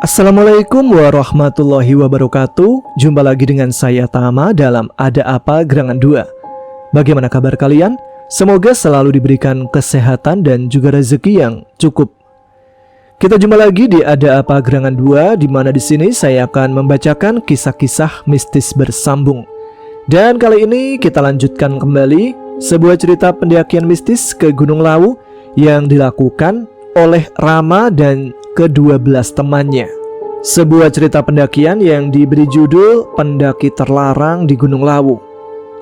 Assalamualaikum warahmatullahi wabarakatuh. Jumpa lagi dengan saya Tama dalam Ada Apa Gerangan 2. Bagaimana kabar kalian? Semoga selalu diberikan kesehatan dan juga rezeki yang cukup. Kita jumpa lagi di Ada Apa Gerangan 2, di mana di sini saya akan membacakan kisah-kisah mistis bersambung. Dan kali ini kita lanjutkan kembali sebuah cerita pendakian mistis ke Gunung Lawu yang dilakukan oleh Rama dan ke-12 temannya. Sebuah cerita pendakian yang diberi judul Pendaki Terlarang di Gunung Lawu.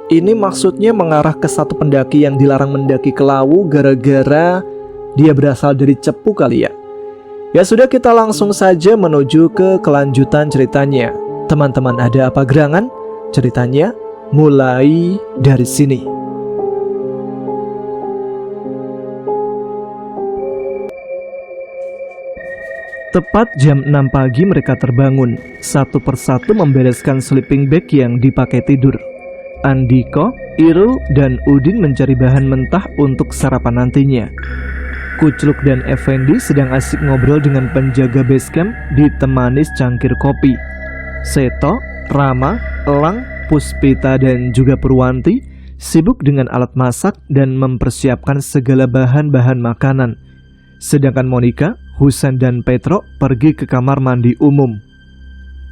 Ini maksudnya mengarah ke satu pendaki yang dilarang mendaki ke Lawu gara-gara dia berasal dari Cepu kali ya. Ya sudah, kita langsung saja menuju ke kelanjutan ceritanya. Teman-teman, ada apa gerangan? Ceritanya mulai dari sini. Tepat jam 6 pagi mereka terbangun, satu persatu membereskan sleeping bag yang dipakai tidur. Andiko, Irul, dan Udin mencari bahan mentah untuk sarapan nantinya. Kucluk dan Effendi sedang asik ngobrol dengan penjaga basecamp ditemani secangkir kopi. Seto, Rama, Elang, Puspita, dan juga Purwanti sibuk dengan alat masak dan mempersiapkan segala bahan-bahan makanan. Sedangkan Monica, Husen, dan Petro pergi ke kamar mandi umum.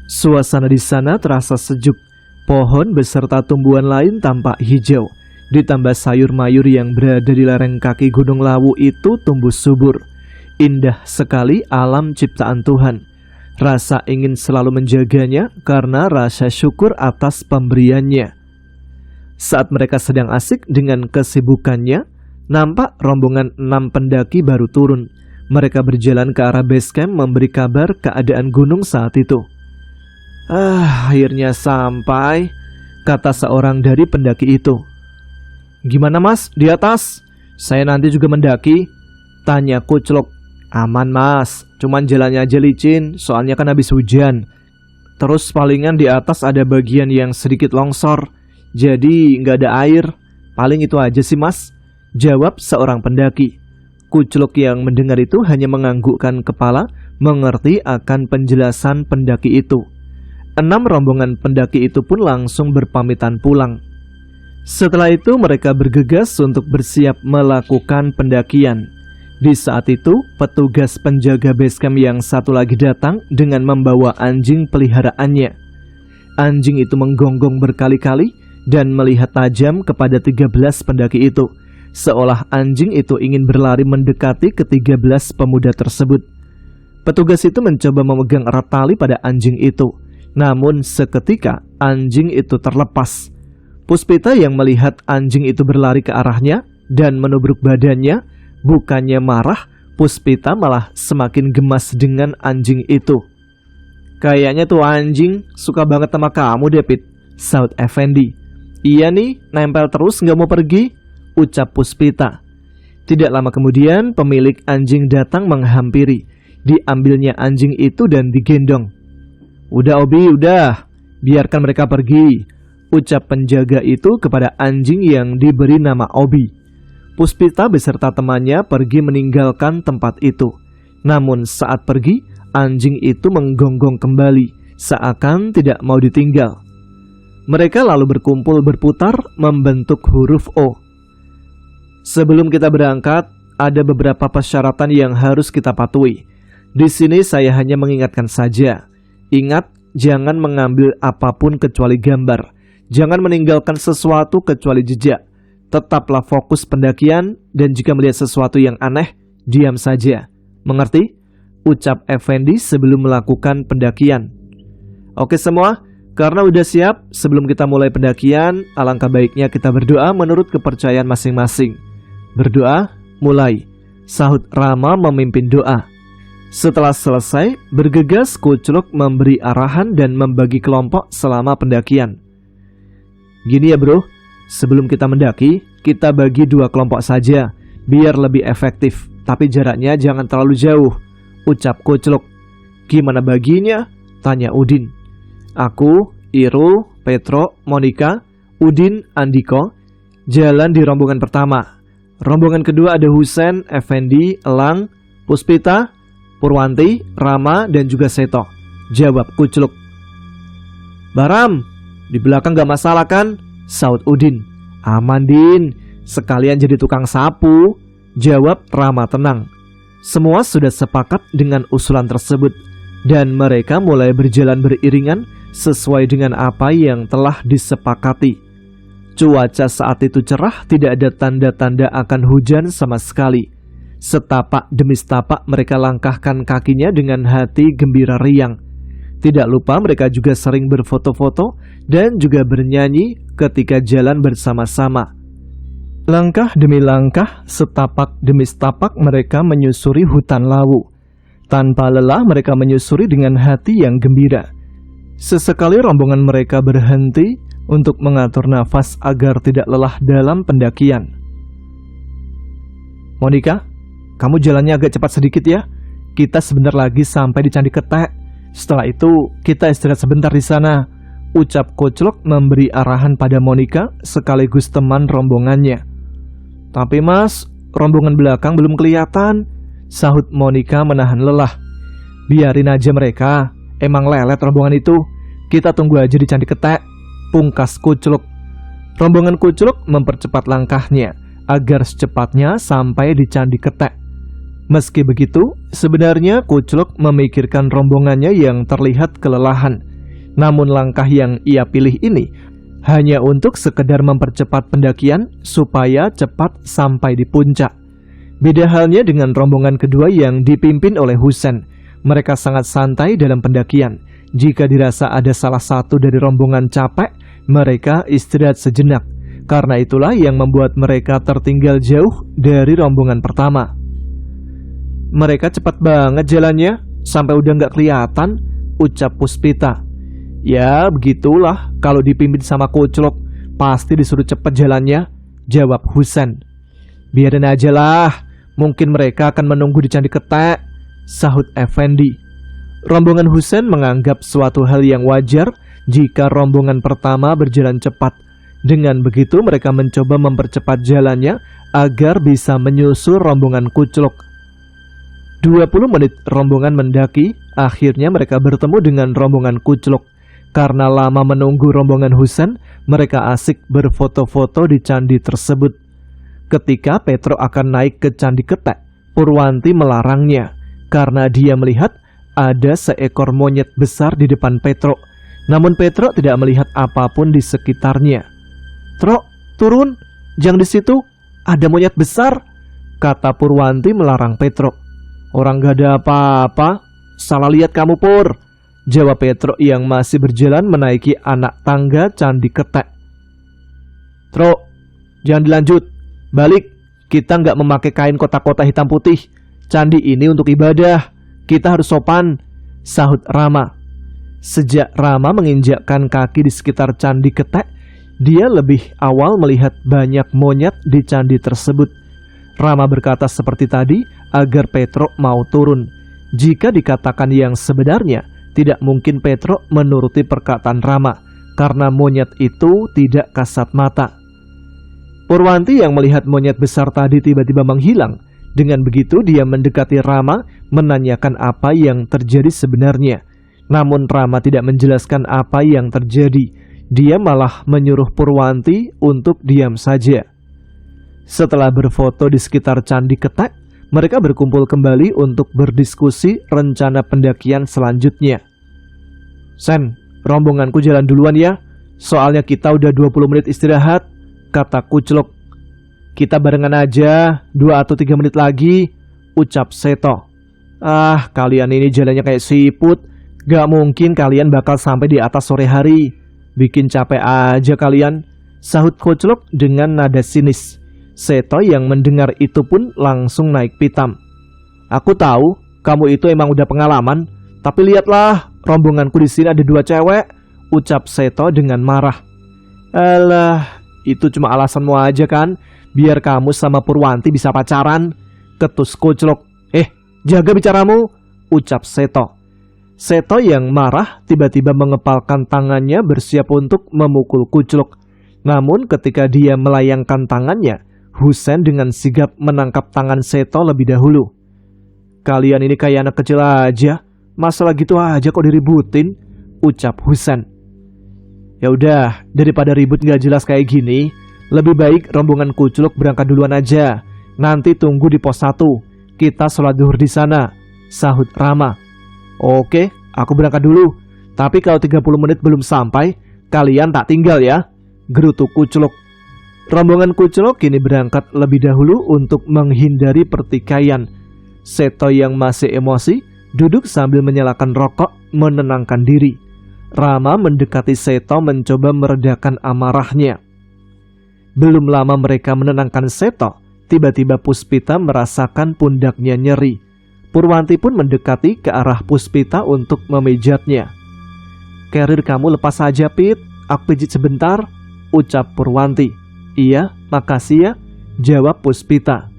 Suasana di sana terasa sejuk. Pohon beserta tumbuhan lain tampak hijau. Ditambah sayur mayur yang berada di lereng kaki Gunung Lawu itu tumbuh subur. Indah sekali alam ciptaan Tuhan. Rasa ingin selalu menjaganya karena rasa syukur atas pemberiannya. Saat mereka sedang asik dengan kesibukannya, nampak rombongan 6 pendaki baru turun. Mereka berjalan ke arah base camp memberi kabar keadaan gunung saat itu. Akhirnya sampai, kata seorang dari pendaki itu. Gimana mas, di atas? Saya nanti juga mendaki, tanya Kucluk. Aman mas, cuman jalannya aja licin, soalnya kan habis hujan. Terus palingan di atas ada bagian yang sedikit longsor, jadi nggak ada air. Paling itu aja sih mas, jawab seorang pendaki. Kucluk yang mendengar itu hanya menganggukkan kepala, mengerti akan penjelasan pendaki itu. 6 rombongan pendaki itu pun langsung berpamitan pulang. Setelah itu mereka bergegas untuk bersiap melakukan pendakian. Di saat itu, petugas penjaga basecamp yang satu lagi datang dengan membawa anjing peliharaannya. Anjing itu menggonggong berkali-kali dan melihat tajam kepada 13 pendaki itu, seolah anjing itu ingin berlari mendekati ke-13 pemuda tersebut. Petugas itu mencoba memegang erat tali pada anjing itu, namun seketika anjing itu terlepas. Puspita yang melihat anjing itu berlari ke arahnya dan menubruk badannya, bukannya marah, Puspita malah semakin gemas dengan anjing itu. Kayaknya tuh anjing suka banget sama kamu, David, saut Effendi. Iya nih, nempel terus nggak mau pergi, ucap Puspita. Tidak lama kemudian pemilik anjing datang menghampiri. Diambilnya anjing itu dan digendong. Udah Obi, udah, biarkan mereka pergi, ucap penjaga itu kepada anjing yang diberi nama Obi. Puspita beserta temannya pergi meninggalkan tempat itu. Namun saat pergi, anjing itu menggonggong kembali, seakan tidak mau ditinggal. Mereka lalu berkumpul berputar membentuk huruf O. Sebelum kita berangkat, ada beberapa persyaratan yang harus kita patuhi. Di sini saya hanya mengingatkan saja. Ingat, jangan mengambil apapun kecuali gambar. Jangan meninggalkan sesuatu kecuali jejak. Tetaplah fokus pendakian dan jika melihat sesuatu yang aneh, diam saja. Mengerti? Ucap Effendi sebelum melakukan pendakian. Oke semua, karena udah siap, sebelum kita mulai pendakian, alangkah baiknya kita berdoa menurut kepercayaan masing-masing. Berdoa, mulai, sahut Rama memimpin doa. Setelah selesai, bergegas Kucluk memberi arahan dan membagi kelompok selama pendakian. Gini ya bro, sebelum kita mendaki, kita bagi 2 kelompok saja, biar lebih efektif, tapi jaraknya jangan terlalu jauh, ucap Kucluk. Gimana baginya? Tanya Udin. Aku, Irul, Petro, Monica, Udin, Andiko, jalan di rombongan pertama. Rombongan kedua ada Husen, Effendi, Elang, Puspita, Purwanti, Rama, dan juga Seto, jawab Kucluk. Baram, di belakang gak masalah kan? Saud Udin. Aman Din, sekalian jadi tukang sapu, jawab Rama tenang. Semua sudah sepakat dengan usulan tersebut, dan mereka mulai berjalan beriringan sesuai dengan apa yang telah disepakati. Cuaca saat itu cerah, tidak ada tanda-tanda akan hujan sama sekali. Setapak demi setapak mereka langkahkan kakinya dengan hati gembira riang. Tidak lupa mereka juga sering berfoto-foto dan juga bernyanyi ketika jalan bersama-sama. Langkah demi langkah, setapak demi setapak mereka menyusuri hutan lawu. Tanpa lelah mereka menyusuri dengan hati yang gembira. Sesekali rombongan mereka berhenti untuk mengatur nafas agar tidak lelah dalam pendakian. Monica, kamu jalannya agak cepat sedikit ya. Kita sebentar lagi sampai di Candi Ketek. Setelah itu kita istirahat sebentar di sana, ucap Kucluk memberi arahan pada Monica sekaligus teman rombongannya. Tapi Mas, rombongan belakang belum kelihatan, sahut Monica menahan lelah. Biarin aja mereka, emang lelet rombongan itu. Kita tunggu aja di Candi Ketek, pungkas Kucluk. Rombongan Kucluk mempercepat langkahnya agar secepatnya sampai di Candi Ketek. Meski begitu, sebenarnya Kucluk memikirkan rombongannya yang terlihat kelelahan. Namun langkah yang ia pilih ini hanya untuk sekedar mempercepat pendakian supaya cepat sampai di puncak. Beda halnya dengan rombongan kedua yang dipimpin oleh Husein. Mereka sangat santai dalam pendakian. Jika dirasa ada salah satu dari rombongan capek, mereka istirahat sejenak. Karena itulah yang membuat mereka tertinggal jauh dari rombongan pertama. Mereka cepat banget jalannya, sampai udah nggak kelihatan, ucap Puspita. Ya begitulah, kalau dipimpin sama Kucluk, pasti disuruh cepat jalannya, jawab Husein. Biarin aja lah, mungkin mereka akan menunggu di Candi Ketek, sahut Effendi. Rombongan Husein menganggap suatu hal yang wajar jika rombongan pertama berjalan cepat. Dengan begitu mereka mencoba mempercepat jalannya agar bisa menyusul rombongan Kucluk. 20 menit rombongan mendaki, akhirnya mereka bertemu dengan rombongan Kucluk. Karena lama menunggu rombongan Husein, mereka asik berfoto-foto di candi tersebut. Ketika Petro akan naik ke Candi Ketek, Purwanti melarangnya karena dia melihat ada seekor monyet besar di depan Petro. Namun Petro tidak melihat apapun di sekitarnya. "Tro, turun, jangan di situ, ada monyet besar," kata Purwanti melarang Petro. "Orang gak ada apa-apa, salah lihat kamu Pur," jawab Petro yang masih berjalan menaiki anak tangga Candi Ketek. "Tro, jangan dilanjut, balik, kita nggak memakai kain kotak-kotak hitam putih. Candi ini untuk ibadah, kita harus sopan," sahut Rama. Sejak Rama menginjakkan kaki di sekitar Candi Ketek, dia lebih awal melihat banyak monyet di candi tersebut. Rama berkata seperti tadi agar Petro mau turun. Jika dikatakan yang sebenarnya, tidak mungkin Petro menuruti perkataan Rama, karena monyet itu tidak kasat mata. Purwanti yang melihat monyet besar tadi tiba-tiba menghilang. Dengan begitu dia mendekati Rama, menanyakan apa yang terjadi sebenarnya. Namun Rama tidak menjelaskan apa yang terjadi. Dia malah menyuruh Purwanti untuk diam saja. Setelah berfoto di sekitar Candi Ketek, mereka berkumpul kembali untuk berdiskusi rencana pendakian selanjutnya. "Sen, rombonganku jalan duluan ya, soalnya kita udah 20 menit istirahat," kata Kucluk. "Kita barengan aja, 2 atau 3 menit lagi," ucap Seto. "Ah, kalian ini jalannya kayak siput, gak mungkin kalian bakal sampai di atas sore hari. Bikin capek aja kalian," sahut Kucluk dengan nada sinis. Seto yang mendengar itu pun langsung naik pitam. "Aku tahu kamu itu emang udah pengalaman, tapi lihatlah, rombonganku di sini ada 2 cewek," ucap Seto dengan marah. "Alah, itu cuma alasanmu aja kan, biar kamu sama Purwanti bisa pacaran," ketus Kucluk. Jaga bicaramu," ucap Seto. Seto yang marah tiba-tiba mengepalkan tangannya bersiap untuk memukul Kucluk. Namun ketika dia melayangkan tangannya, Husein dengan sigap menangkap tangan Seto lebih dahulu. Kalian ini kayak anak kecil aja. Masalah gitu aja kok diributin, ucap Husen. Ya udah, daripada ribut gak jelas kayak gini, lebih baik rombongan Kucluk berangkat duluan aja. Nanti tunggu di pos 1. Kita sholat zuhur di sana, sahut Rama. Oke, aku berangkat dulu. Tapi kalau 30 menit belum sampai, kalian tak tinggal ya, gerutu Kucluk. Rombongan Kucluk kini berangkat lebih dahulu untuk menghindari pertikaian. Seto yang masih emosi duduk sambil menyalakan rokok, menenangkan diri. Rama mendekati Seto mencoba meredakan amarahnya. Belum lama mereka menenangkan Seto, tiba-tiba Puspita merasakan pundaknya nyeri. Purwanti pun mendekati ke arah Puspita untuk memijatnya. Karir kamu lepas saja, Pit. Aku pijit sebentar, ucap Purwanti. Iya, makasih ya, jawab Puspita.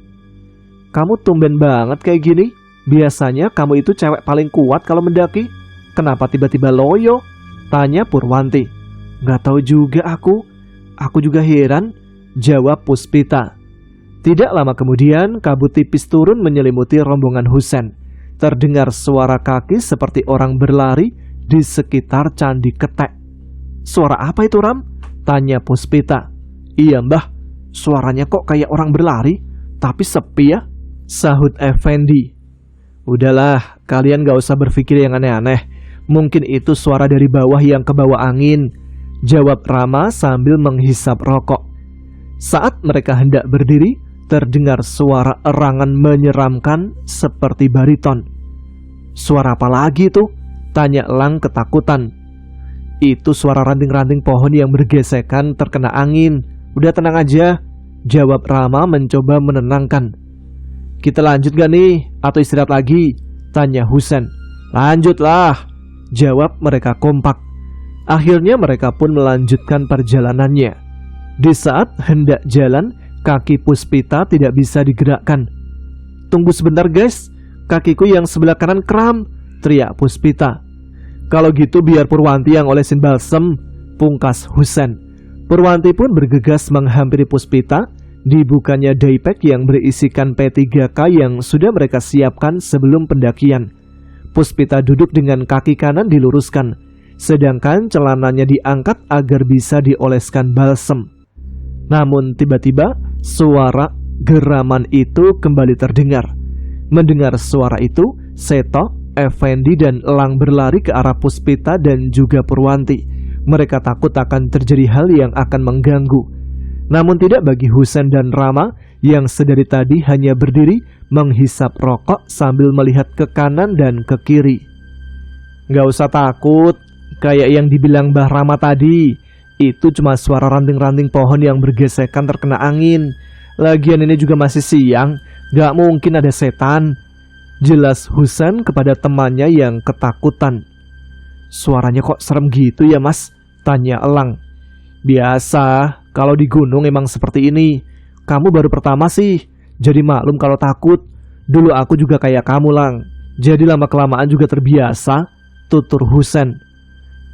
Kamu tumben banget kayak gini. Biasanya kamu itu cewek paling kuat kalau mendaki. Kenapa tiba-tiba loyo? Tanya Purwanti. Gak tahu juga aku. Aku juga heran, jawab Puspita. Tidak lama kemudian, kabut tipis turun menyelimuti rombongan Husen. Terdengar suara kaki seperti orang berlari di sekitar Candi Ketek. Suara apa itu, Ram? Tanya Puspita. Iya mbah, suaranya kok kayak orang berlari, tapi sepi ya, sahut Effendi. Udahlah, kalian gak usah berpikir yang aneh-aneh. Mungkin itu suara dari bawah yang kebawa angin, jawab Rama sambil menghisap rokok. Saat mereka hendak berdiri, terdengar suara erangan menyeramkan seperti bariton. Suara apa lagi itu? Tanya Elang ketakutan. Itu suara ranting-ranting pohon yang bergesekan terkena angin. Udah tenang aja, jawab Rama mencoba menenangkan. Kita lanjut gak nih? Atau istirahat lagi? Tanya Husen. Lanjutlah, jawab mereka kompak. Akhirnya mereka pun melanjutkan perjalanannya. Di saat hendak jalan, kaki Puspita tidak bisa digerakkan. Tunggu sebentar guys, kakiku yang sebelah kanan kram, teriak Puspita. Kalau gitu biar Purwanti yang olesin balsem, pungkas Husen. Purwanti pun bergegas menghampiri Puspita. Dibukanya daypack yang berisikan P3K yang sudah mereka siapkan sebelum pendakian. Puspita duduk dengan kaki kanan diluruskan, sedangkan celananya diangkat agar bisa dioleskan balsem. Namun tiba-tiba suara geraman itu kembali terdengar. Mendengar suara itu, Seto, Effendi dan Elang berlari ke arah Puspita dan juga Purwanti. Mereka takut akan terjadi hal yang akan mengganggu. Namun tidak bagi Husen dan Rama yang sedari tadi hanya berdiri menghisap rokok sambil melihat ke kanan dan ke kiri. Gak usah takut, kayak yang dibilang Mbah Rama tadi. Itu cuma suara ranting-ranting pohon yang bergesekan terkena angin. Lagian ini juga masih siang, gak mungkin ada setan, jelas Husen kepada temannya yang ketakutan. Suaranya kok serem gitu ya mas? Tanya Elang. Biasa, kalau di gunung emang seperti ini. Kamu baru pertama sih, jadi maklum kalau takut. Dulu aku juga kayak kamu Lang, jadi lama-kelamaan juga terbiasa, tutur Husen.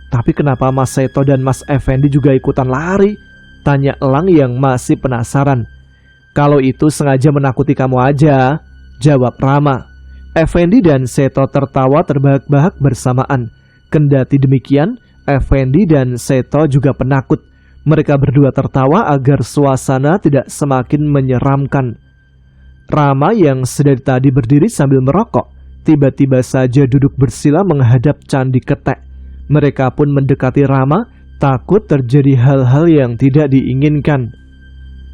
Tapi kenapa Mas Seto dan Mas Effendi juga ikutan lari? Tanya Elang yang masih penasaran. Kalau itu sengaja menakuti kamu aja, jawab Rama. Effendi dan Seto tertawa terbahak-bahak bersamaan. Kendati demikian, Effendi dan Seto juga penakut. Mereka berdua tertawa agar suasana tidak semakin menyeramkan. Rama yang sedari tadi berdiri sambil merokok, tiba-tiba saja duduk bersila menghadap Candi Ketek. Mereka pun mendekati Rama, takut terjadi hal-hal yang tidak diinginkan.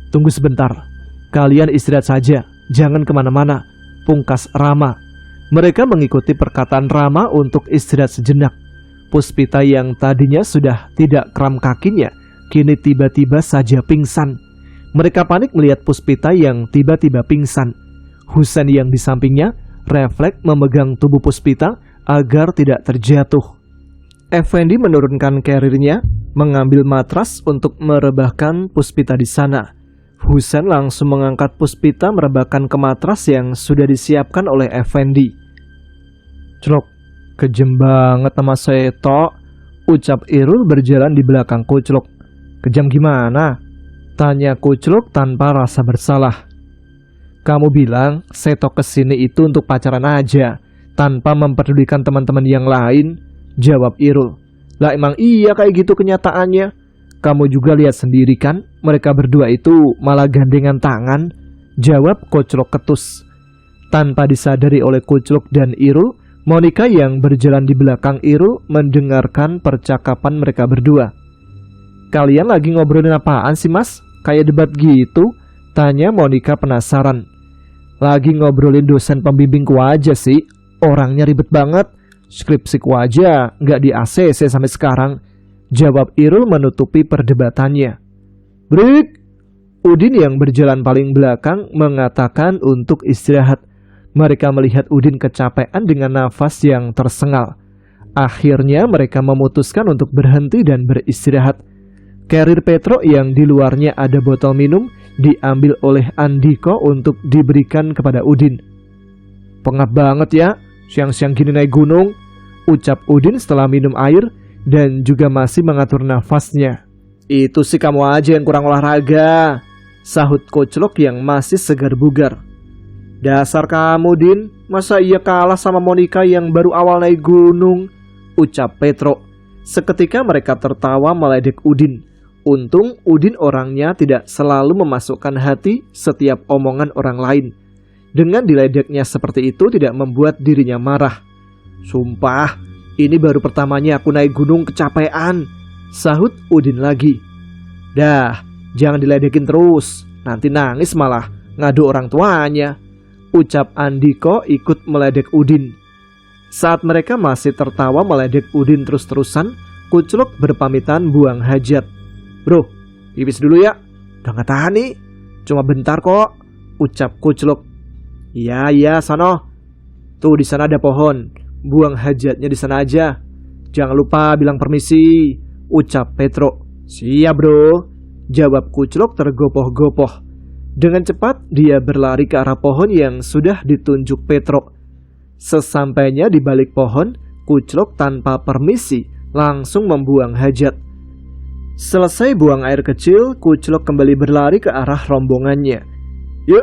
Tunggu sebentar, kalian istirahat saja, jangan kemana-mana, pungkas Rama. Mereka mengikuti perkataan Rama untuk istirahat sejenak. Puspita yang tadinya sudah tidak kram kakinya, kini tiba-tiba saja pingsan. Mereka panik melihat Puspita yang tiba-tiba pingsan. Husen yang di sampingnya refleks memegang tubuh Puspita agar tidak terjatuh. Effendi menurunkan karirnya, mengambil matras untuk merebahkan Puspita di sana. Husen langsung mengangkat Puspita merebahkan ke matras yang sudah disiapkan oleh Effendi. Celok, kejem banget sama Seto, ucap Irul berjalan di belakang Kucluk. Kejam gimana? Tanya Kucluk tanpa rasa bersalah. Kamu bilang Seto kesini itu untuk pacaran aja, tanpa memperdulikan teman-teman yang lain, jawab Irul. Lah emang iya kayak gitu kenyataannya. Kamu juga lihat sendiri kan, mereka berdua itu malah gandengan tangan, jawab Kuclok ketus. Tanpa disadari oleh Kuclok dan Irul, Monica yang berjalan di belakang Irul mendengarkan percakapan mereka berdua. Kalian lagi ngobrolin apaan sih mas? Kayak debat gitu? Tanya Monica penasaran. Lagi ngobrolin dosen pembimbingku aja sih. Orangnya ribet banget. Skripsiku aja nggak di ACC sampai sekarang, jawab Irul menutupi perdebatannya. Break! Udin yang berjalan paling belakang mengatakan untuk istirahat. Mereka melihat Udin kecapean dengan nafas yang tersengal. Akhirnya mereka memutuskan untuk berhenti dan beristirahat. Karir Petro yang di luarnya ada botol minum diambil oleh Andiko untuk diberikan kepada Udin. Pengap banget ya, siang-siang gini naik gunung, ucap Udin setelah minum air dan juga masih mengatur nafasnya. Itu sih kamu aja yang kurang olahraga, sahut Kuclok yang masih segar bugar. Dasar kamu Din, masa iya kalah sama Monica yang baru awal naik gunung, ucap Petro. Seketika mereka tertawa meledek Udin. Untung Udin orangnya tidak selalu memasukkan hati setiap omongan orang lain. Dengan diledeknya seperti itu tidak membuat dirinya marah. Sumpah, ini baru pertamanya aku naik gunung kecapean, sahut Udin lagi. Dah, jangan diledekin terus, nanti nangis malah ngadu orang tuanya, ucap Andiko ikut meledek Udin. Saat mereka masih tertawa meledek Udin terus-terusan, Kuclok berpamitan buang hajat. Bro, pipis dulu ya. Udah gak tahan nih. Cuma bentar kok, ucap Kuclok. Iya, sono. Tuh di sana ada pohon. Buang hajatnya di sana aja. Jangan lupa bilang permisi, ucap Petro. Siap bro, jawab Kuclok tergopoh-gopoh. Dengan cepat dia berlari ke arah pohon yang sudah ditunjuk Petro. Sesampainya di balik pohon, Kuclok tanpa permisi langsung membuang hajat. Selesai buang air kecil, Kuclok kembali berlari ke arah rombongannya. Yuk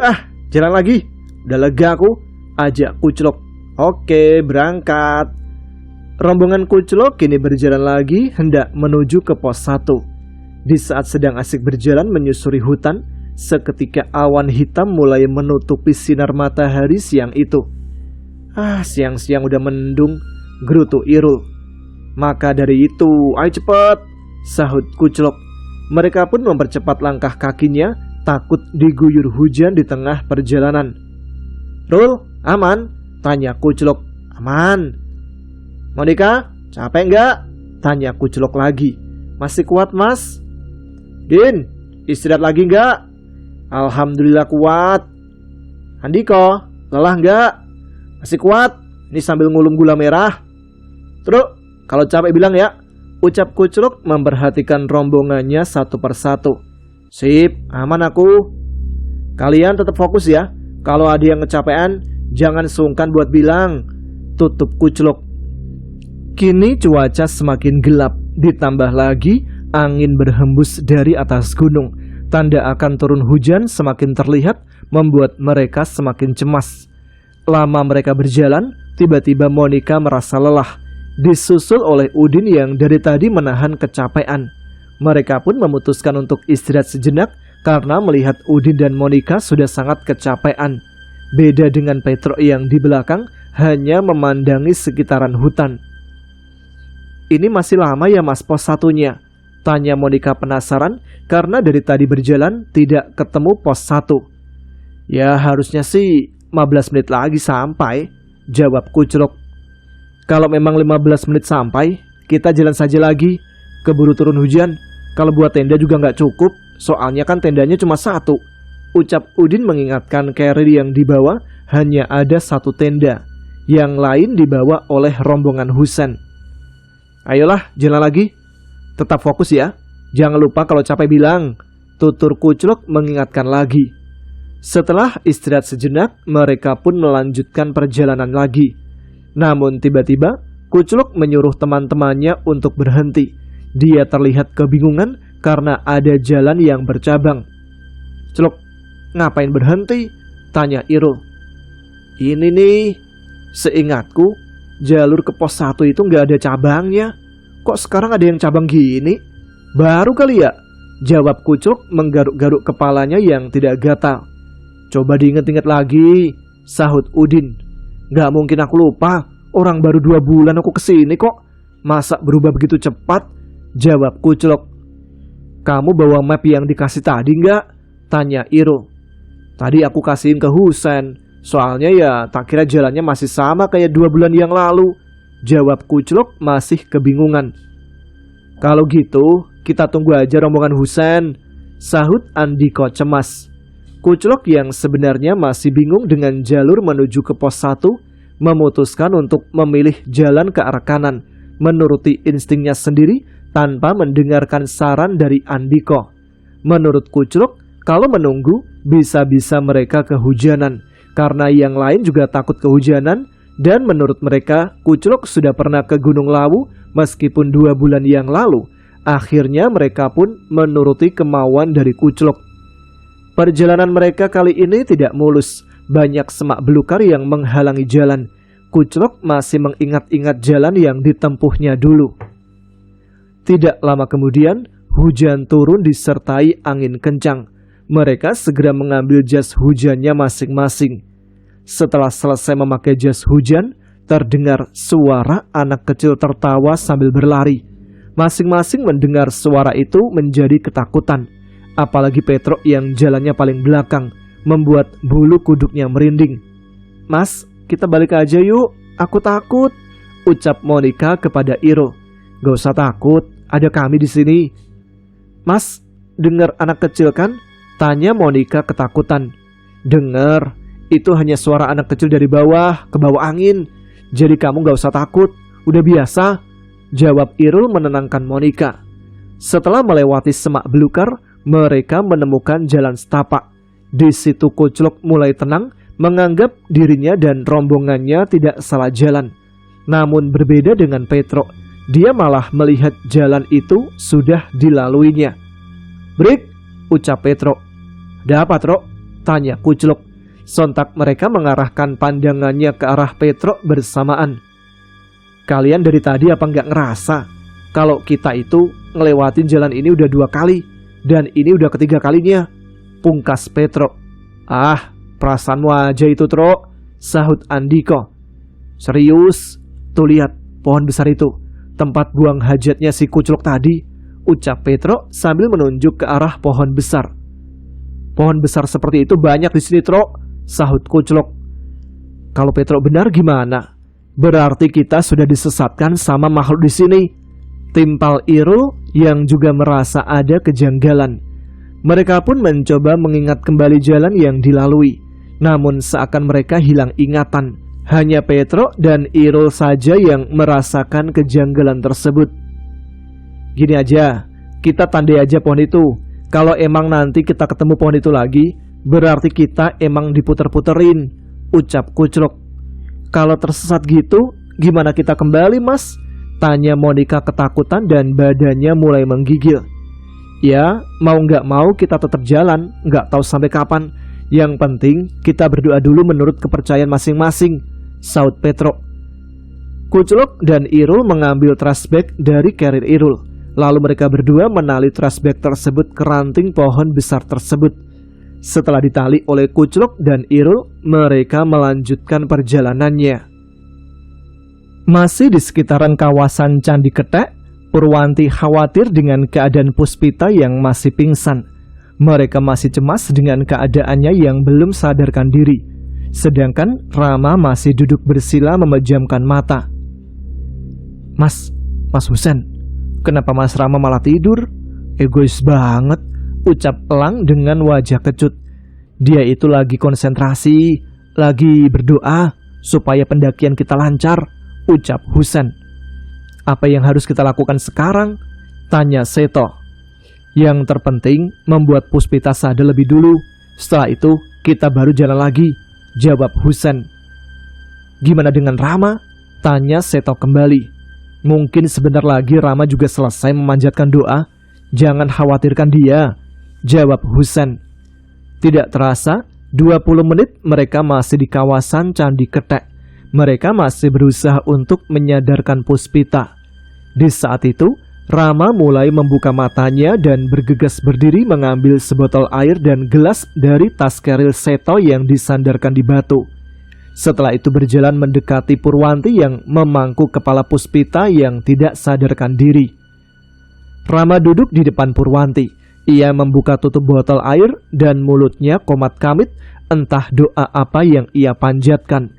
jalan lagi. Udah lega aku, ajak Kuclok. Oke, berangkat. Rombongan Kuclok kini berjalan lagi hendak menuju ke pos 1. Di saat sedang asik berjalan menyusuri hutan, seketika awan hitam mulai menutupi sinar matahari siang itu. Siang-siang udah mendung, gerutu Irul. Maka dari itu, ayo cepet, sahut Kuclok. Mereka pun mempercepat langkah kakinya, takut diguyur hujan di tengah perjalanan. Rul, aman? Tanya Kuclok. Aman. Monica, capek nggak? Tanya Kuclok lagi. Masih kuat mas? Din, istirahat lagi nggak? Alhamdulillah kuat. Andiko, lelah nggak? Masih kuat. Ini sambil ngulum gula merah. Terus, kalau capek bilang ya, ucap Kuclok memperhatikan rombongannya satu persatu. Sip, aman aku. Kalian tetap fokus ya. Kalau ada yang kecapean, jangan sungkan buat bilang, tutup Kuclok. Kini cuaca semakin gelap, ditambah lagi angin berhembus dari atas gunung. Tanda akan turun hujan semakin terlihat, membuat mereka semakin cemas. Lama mereka berjalan, tiba-tiba Monica merasa lelah, disusul oleh Udin yang dari tadi menahan kecapean. Mereka pun memutuskan untuk istirahat sejenak karena melihat Udin dan Monica sudah sangat kecapean. Beda dengan Petro yang di belakang hanya memandangi sekitaran hutan. Ini masih lama ya mas pos 1-nya? Tanya Monica penasaran karena dari tadi berjalan tidak ketemu pos 1. Ya harusnya sih 15 menit lagi sampai, jawab Kuclok. Kalau memang 15 menit sampai, kita jalan saja lagi. Keburu turun hujan. Kalau buat tenda juga nggak cukup, soalnya kan tendanya cuma 1. Ucap Udin mengingatkan carrier yang dibawa hanya ada 1 tenda. Yang lain dibawa oleh rombongan Husen. Ayolah, jalan lagi. Tetap fokus ya. Jangan lupa kalau capek bilang, tutur Kuclok mengingatkan lagi. Setelah istirahat sejenak, mereka pun melanjutkan perjalanan lagi. Namun tiba-tiba, Kuclok menyuruh teman-temannya untuk berhenti. Dia terlihat kebingungan karena ada jalan yang bercabang. Celok, ngapain berhenti? Tanya Irul. Ini nih, seingatku jalur ke pos 1 itu nggak ada cabangnya. Kok sekarang ada yang cabang gini? Baru kali ya? Jawab Kucluk menggaruk-garuk kepalanya yang tidak gatal. Coba diinget-inget lagi, sahut Udin. Nggak mungkin aku lupa, orang baru 2 bulan aku kesini kok. Masa berubah begitu cepat? Jawab Kucluk. Kamu bawa map yang dikasih tadi nggak? Tanya Irul. Tadi aku kasihin ke Husen. Soalnya ya tak kira jalannya masih sama kayak 2 bulan yang lalu. Jawab Kucluk masih kebingungan. Kalau gitu kita tunggu aja rombongan Husen, sahut Andiko cemas. Kucluk yang sebenarnya masih bingung dengan jalur menuju ke pos 1 memutuskan untuk memilih jalan ke arah kanan, menuruti instingnya sendiri tanpa mendengarkan saran dari Andiko. Menurut Kucluk, kalau menunggu bisa-bisa mereka kehujanan, karena yang lain juga takut kehujanan, dan menurut mereka Kucluk sudah pernah ke Gunung Lawu meskipun 2 bulan yang lalu. Akhirnya mereka pun menuruti kemauan dari Kucluk. Perjalanan mereka kali ini tidak mulus, banyak semak belukar yang menghalangi jalan. Kucluk masih mengingat-ingat jalan yang ditempuhnya dulu. Tidak lama kemudian, hujan turun disertai angin kencang. Mereka segera mengambil jas hujannya masing-masing. Setelah selesai memakai jas hujan, terdengar suara anak kecil tertawa sambil berlari. Masing-masing mendengar suara itu menjadi ketakutan. Apalagi Petro yang jalannya paling belakang, membuat bulu kuduknya merinding. Mas, kita balik aja yuk, aku takut, ucap Monica kepada Irul. Gak usah takut, ada kami di sini. Mas, dengar anak kecil kan? Tanya Monica ketakutan. Dengar, itu hanya suara anak kecil dari bawah, ke bawah angin. Jadi kamu gak usah takut, udah biasa, jawab Irul menenangkan Monica. Setelah melewati semak belukar, mereka menemukan jalan setapak. Di situ Kucluk mulai tenang, menganggap dirinya dan rombongannya tidak salah jalan. Namun berbeda dengan Petro, dia malah melihat jalan itu sudah dilaluinya. Break, ucap Petro. Ada apa, Tro? Tanya Kucluk. Sontak mereka mengarahkan pandangannya ke arah Petro bersamaan. Kalian dari tadi apa nggak ngerasa kalau kita itu ngelewatin jalan ini udah 2 kali, dan ini udah ketiga kalinya? Pungkas Petro. Ah, perasaanmu aja itu, Tro, sahut Andiko. Serius, tuh lihat pohon besar itu, tempat buang hajatnya si Kucluk tadi, ucap Petro sambil menunjuk ke arah pohon besar. Pohon besar seperti itu banyak di sini, Tro, sahut Kucluk. Kalau Petro benar gimana? Berarti kita sudah disesatkan sama makhluk di sini. Timpal Irul yang juga merasa ada kejanggalan. Mereka pun mencoba mengingat kembali jalan yang dilalui. Namun seakan mereka hilang ingatan. Hanya Petro dan Irul saja yang merasakan kejanggalan tersebut. Gini aja, kita tandai aja pohon itu. Kalau emang nanti kita ketemu pohon itu lagi, berarti kita emang diputer-puterin, ucap Kucluk. Kalau tersesat gitu, gimana kita kembali, Mas? Tanya Monica ketakutan dan badannya mulai menggigil. Ya, mau nggak mau kita tetap jalan, nggak tahu sampai kapan. Yang penting kita berdoa dulu menurut kepercayaan masing-masing, saut Petro. Kucluk dan Irul mengambil trash bag dari carrier Irul. Lalu mereka berdua menali trash bag tersebut ke ranting pohon besar tersebut. Setelah ditali oleh Kucluk dan Irul, mereka melanjutkan perjalanannya. Masih di sekitaran kawasan Candi Ketek, Purwanti khawatir dengan keadaan Puspita yang masih pingsan. Mereka masih cemas dengan keadaannya yang belum sadarkan diri. Sedangkan Rama masih duduk bersila memejamkan mata. Mas Husen, kenapa Mas Rama malah tidur? Egois banget, ucap Elang dengan wajah kecut. Dia itu lagi konsentrasi, lagi berdoa supaya pendakian kita lancar, ucap Husen. Apa yang harus kita lakukan sekarang? Tanya Seto. Yang terpenting membuat Puspita sadar lebih dulu. Setelah itu kita baru jalan lagi, jawab Husen. Gimana dengan Rama? Tanya Seto kembali. Mungkin sebentar lagi Rama juga selesai memanjatkan doa. Jangan khawatirkan dia, jawab Husen. Tidak terasa, 20 menit mereka masih di kawasan Candi Kethek. Mereka masih berusaha untuk menyadarkan Puspita. Di saat itu, Rama mulai membuka matanya dan bergegas berdiri mengambil sebotol air dan gelas dari tas keril Seto yang disandarkan di batu. Setelah itu berjalan mendekati Purwanti yang memangku kepala Puspita yang tidak sadarkan diri. Rama duduk di depan Purwanti. Ia membuka tutup botol air dan mulutnya komat kamit, entah doa apa yang ia panjatkan.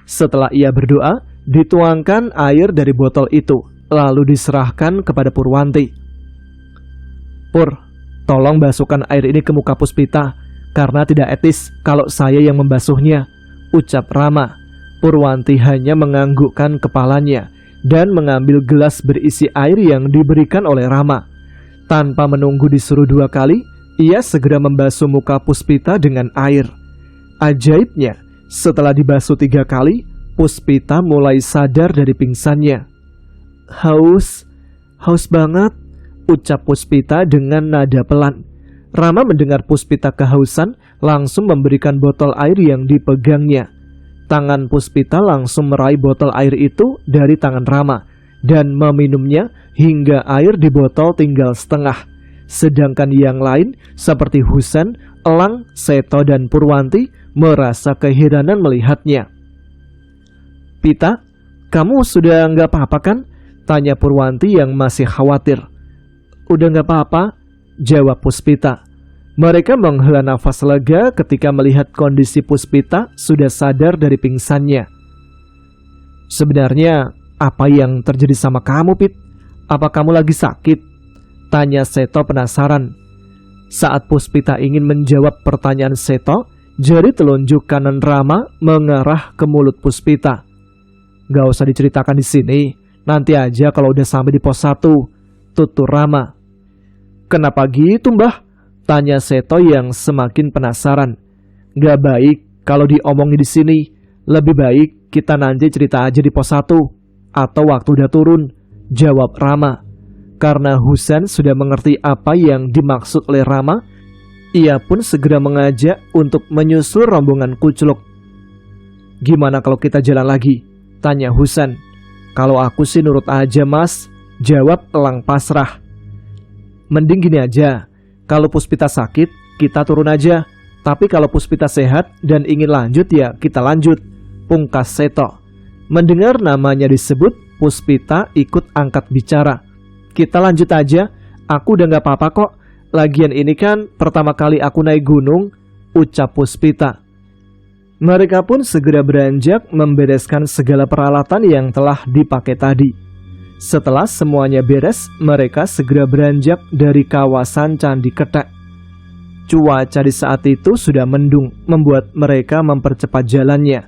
Setelah ia berdoa, dituangkan air dari botol itu, lalu diserahkan kepada Purwanti. "Pur, tolong basuhkan air ini ke muka Puspita, karena tidak etis kalau saya yang membasuhnya," ucap Rama. Purwanti hanya menganggukkan kepalanya dan mengambil gelas berisi air yang diberikan oleh Rama. Tanpa menunggu disuruh 2 kali, ia segera membasuh muka Puspita dengan air. Ajaibnya, setelah dibasuh 3 kali, Puspita mulai sadar dari pingsannya. Haus banget," ucap Puspita dengan nada pelan. Rama mendengar Puspita kehausan, langsung memberikan botol air yang dipegangnya. Tangan Puspita langsung meraih botol air itu dari tangan Rama dan meminumnya hingga air di botol tinggal setengah. Sedangkan yang lain seperti Husen, Elang, Seto, dan Purwanti merasa keheranan melihatnya. "Pita, kamu sudah nggak apa-apa kan?" tanya Purwanti yang masih khawatir. "Udah nggak apa-apa," jawab Puspita. Mereka menghela nafas lega ketika melihat kondisi Puspita sudah sadar dari pingsannya. "Sebenarnya apa yang terjadi sama kamu, Pit? Apa kamu lagi sakit?" tanya Seto penasaran. Saat Puspita ingin menjawab pertanyaan Seto, jari telunjuk kanan Rama mengarah ke mulut Puspita. "Gak usah diceritakan di sini, nanti aja kalau udah sampai di pos 1, tutur Rama. "Kenapa gitu, Mbah?" tanya Seto yang semakin penasaran. "Gak baik kalau diomongin di sini. Lebih baik kita nanti cerita aja di pos 1 atau waktu udah turun," jawab Rama. Karena Husen sudah mengerti apa yang dimaksud oleh Rama, ia pun segera mengajak untuk menyusul rombongan Kucluk. "Gimana kalau kita jalan lagi?" tanya Husen. "Kalau aku sih nurut aja, Mas," jawab Elang pasrah. "Mending gini aja, kalau Puspita sakit, kita turun aja. Tapi kalau Puspita sehat dan ingin lanjut ya kita lanjut," pungkas Seto. Mendengar namanya disebut, Puspita ikut angkat bicara. "Kita lanjut aja, aku udah gak apa-apa kok. Lagian ini kan pertama kali aku naik gunung," ucap Puspita. Mereka pun segera beranjak membereskan segala peralatan yang telah dipakai tadi. Setelah semuanya beres, mereka segera beranjak dari kawasan Candi Kethek. Cuaca di saat itu sudah mendung, membuat mereka mempercepat jalannya.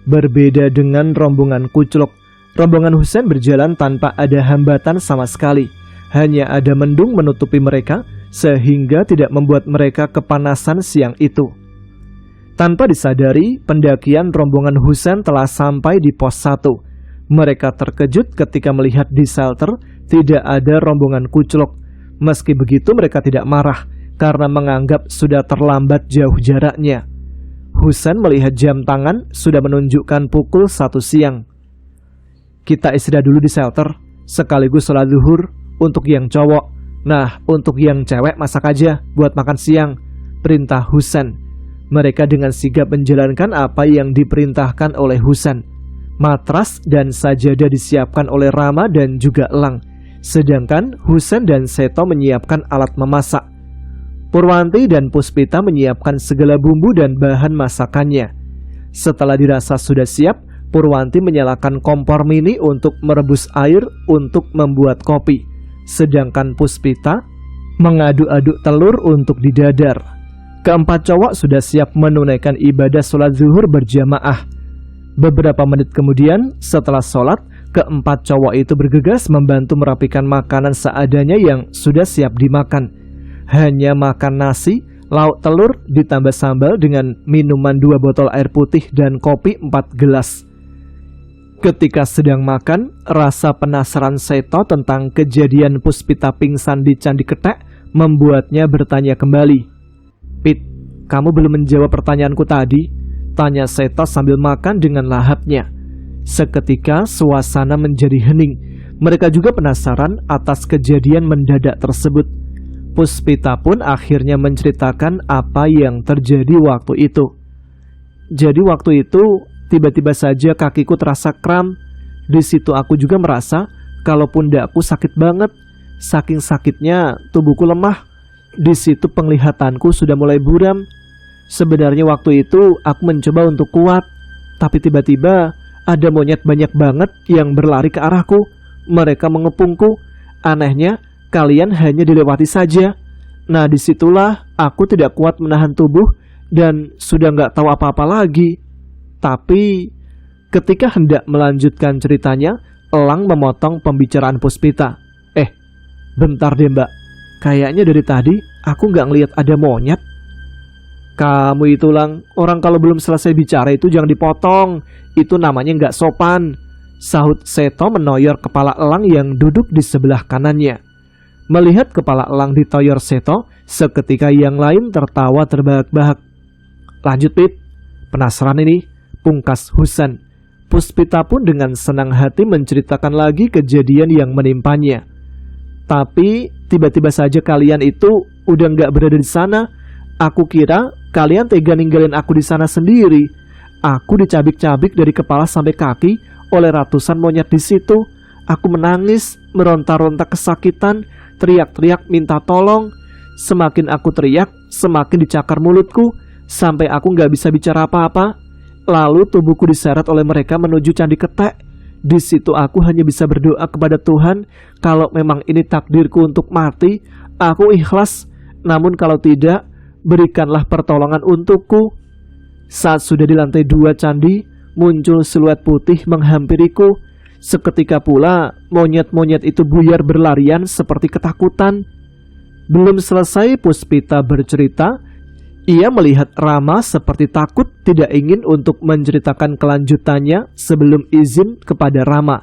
Berbeda dengan rombongan Kucluk, rombongan Husen berjalan tanpa ada hambatan sama sekali. Hanya ada mendung menutupi mereka, sehingga tidak membuat mereka kepanasan siang itu. Tanpa disadari, pendakian rombongan Husen telah sampai di pos 1. Mereka terkejut ketika melihat di shelter tidak ada rombongan Kucluk. Meski begitu mereka tidak marah, karena menganggap sudah terlambat jauh jaraknya. Husen melihat jam tangan sudah menunjukkan pukul 1 siang. "Kita istirahat dulu di shelter, sekaligus sholat zuhur untuk yang cowok. Nah, untuk yang cewek masak aja buat makan siang," perintah Husen. Mereka dengan sigap menjalankan apa yang diperintahkan oleh Husen. Matras dan sajadah disiapkan oleh Rama dan juga Elang, sedangkan Husen dan Seto menyiapkan alat memasak. Purwanti dan Puspita menyiapkan segala bumbu dan bahan masakannya. Setelah dirasa sudah siap, Purwanti menyalakan kompor mini untuk merebus air untuk membuat kopi, sedangkan Puspita mengaduk-aduk telur untuk didadar. Keempat cowok sudah siap menunaikan ibadah sholat zuhur berjamaah. Beberapa menit kemudian, setelah sholat, keempat cowok itu bergegas membantu merapikan makanan seadanya yang sudah siap dimakan. Hanya makan nasi, lauk telur, ditambah sambal dengan minuman 2 botol air putih dan kopi 4 gelas. Ketika sedang makan, rasa penasaran Seto tentang kejadian Puspita pingsan di Candi Kethek membuatnya bertanya kembali. "Pit, kamu belum menjawab pertanyaanku tadi, tanya Seto sambil makan dengan lahapnya. Seketika suasana menjadi hening. Mereka juga penasaran atas kejadian mendadak tersebut. Puspita pun akhirnya menceritakan apa yang terjadi waktu itu. Jadi waktu itu tiba-tiba saja kakiku terasa kram. Di situ aku juga merasa kalau pundakku sakit banget. Saking sakitnya tubuhku lemah. Di situ penglihatanku sudah mulai buram. Sebenarnya waktu itu aku mencoba untuk kuat, tapi tiba-tiba ada monyet banyak banget yang berlari ke arahku. Mereka mengepungku. Anehnya kalian hanya dilewati saja. Nah disitulah aku tidak kuat menahan tubuh dan sudah nggak tahu apa-apa lagi. Tapi ketika hendak melanjutkan ceritanya, Elang memotong pembicaraan Puspita. Bentar deh mbak, kayaknya dari tadi aku nggak ngelihat ada monyet. Kamu itu Lang, orang kalau belum selesai bicara itu jangan dipotong. Itu namanya nggak sopan, sahut Seto menoyor kepala Elang yang duduk di sebelah kanannya. Melihat kepala Elang ditoyor Seto, seketika yang lain tertawa terbahak-bahak. Lanjut Pit, penasaran ini, pungkas Husan. Puspita pun dengan senang hati menceritakan lagi kejadian yang menimpanya. Tapi tiba-tiba saja kalian itu udah nggak berada di sana. Aku kira kalian tega ninggalin aku di sana sendiri. Aku dicabik-cabik dari kepala sampai kaki oleh ratusan monyet di situ. Aku menangis, meronta-ronta kesakitan, teriak-teriak minta tolong. Semakin aku teriak, semakin dicakar mulutku, sampai aku nggak bisa bicara apa-apa. Lalu tubuhku diseret oleh mereka menuju Candi Ketek. Di situ aku hanya bisa berdoa kepada Tuhan, kalau memang ini takdirku untuk mati, aku ikhlas. Namun kalau tidak, berikanlah pertolongan untukku. Saat sudah di lantai 2 candi, muncul siluet putih menghampiriku. Seketika pula, monyet-monyet itu buyar berlarian seperti ketakutan. Belum selesai Puspita bercerita, ia melihat Rama seperti takut tidak ingin untuk menceritakan kelanjutannya sebelum izin kepada Rama.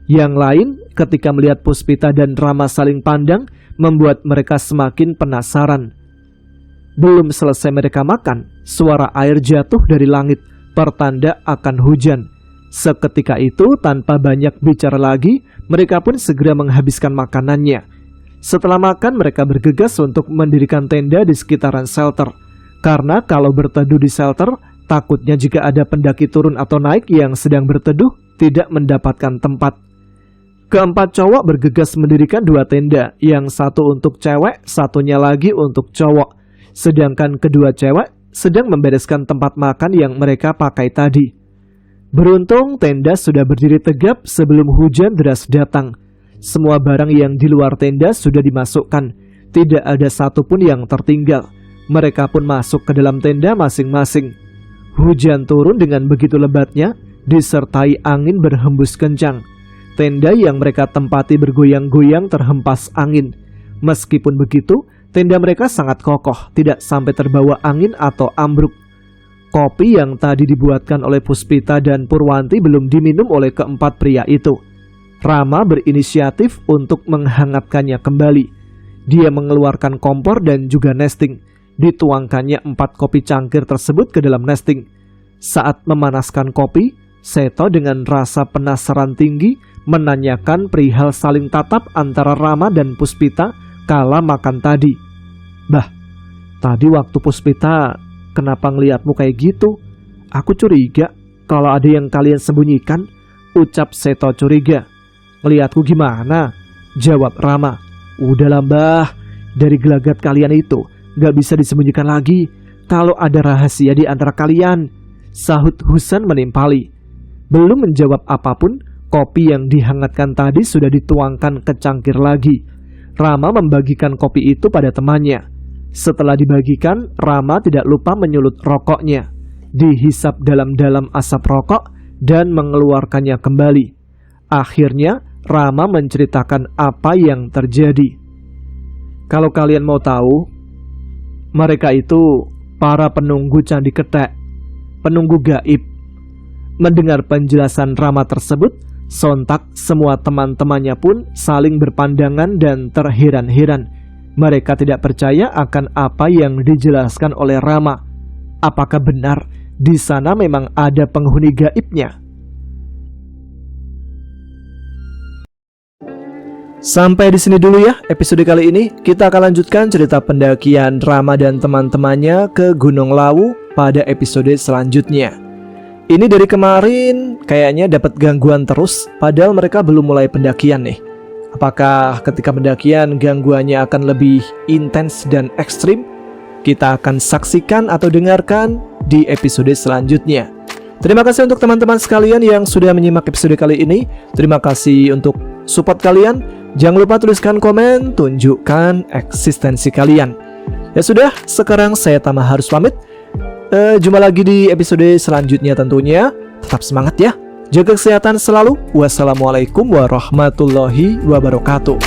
Yang lain ketika melihat Puspita dan Rama saling pandang membuat mereka semakin penasaran. Belum selesai mereka makan, suara air jatuh dari langit, pertanda akan hujan. Seketika itu tanpa banyak bicara lagi, mereka pun segera menghabiskan makanannya. Setelah makan mereka bergegas untuk mendirikan tenda di sekitaran shelter. Karena kalau berteduh di shelter, takutnya jika ada pendaki turun atau naik yang sedang berteduh, tidak mendapatkan tempat. Keempat cowok bergegas mendirikan 2 tenda, yang satu untuk cewek, satunya lagi untuk cowok. Sedangkan kedua cewek sedang membereskan tempat makan yang mereka pakai tadi. Beruntung tenda sudah berdiri tegap sebelum hujan deras datang. Semua barang yang di luar tenda sudah dimasukkan, tidak ada satupun yang tertinggal. Mereka pun masuk ke dalam tenda masing-masing. Hujan turun dengan begitu lebatnya, disertai angin berhembus kencang. Tenda yang mereka tempati bergoyang-goyang terhempas angin. Meskipun begitu, tenda mereka sangat kokoh, tidak sampai terbawa angin atau ambruk. Kopi yang tadi dibuatkan oleh Puspita dan Purwanti belum diminum oleh keempat pria itu. Rama berinisiatif untuk menghangatkannya kembali. Dia mengeluarkan kompor dan juga nesting. Dituangkannya 4 kopi cangkir tersebut ke dalam nesting. Saat memanaskan kopi, Seto dengan rasa penasaran tinggi menanyakan perihal saling tatap antara Rama dan Puspita kala makan tadi. Bah, tadi waktu Puspita kenapa ngeliatmu kayak gitu? Aku curiga kalau ada yang kalian sembunyikan, ucap Seto curiga. Ngeliatku gimana? Jawab Rama. Udahlah mbah, dari gelagat kalian itu gak bisa disembunyikan lagi kalau ada rahasia di antara kalian, sahut Husan menimpali. Belum menjawab apapun, kopi yang dihangatkan tadi sudah dituangkan ke cangkir lagi. Rama membagikan kopi itu pada temannya. Setelah dibagikan, Rama tidak lupa menyulut rokoknya. Dihisap dalam-dalam asap rokok dan mengeluarkannya kembali. Akhirnya, Rama menceritakan apa yang terjadi. Kalau kalian mau tahu, mereka itu para penunggu Candi Ketek, penunggu gaib. Mendengar penjelasan Rama tersebut, sontak semua teman-temannya pun saling berpandangan dan terheran-heran. Mereka tidak percaya akan apa yang dijelaskan oleh Rama. Apakah benar di sana memang ada penghuni gaibnya? Sampai di sini dulu ya episode kali ini. Kita akan lanjutkan cerita pendakian Rama dan teman-temannya ke Gunung Lawu pada episode selanjutnya. Ini dari kemarin kayaknya dapat gangguan terus, padahal mereka belum mulai pendakian nih. Apakah ketika pendakian gangguannya akan lebih intens dan ekstrim? Kita akan saksikan atau dengarkan di episode selanjutnya. Terima kasih untuk teman-teman sekalian yang sudah menyimak episode kali ini. Terima kasih untuk support kalian. Jangan lupa tuliskan komen, tunjukkan eksistensi kalian. Ya sudah, sekarang saya Tama harus pamit. Jumpa lagi di episode selanjutnya tentunya. Tetap semangat ya. Jaga kesehatan selalu. Wassalamualaikum warahmatullahi wabarakatuh.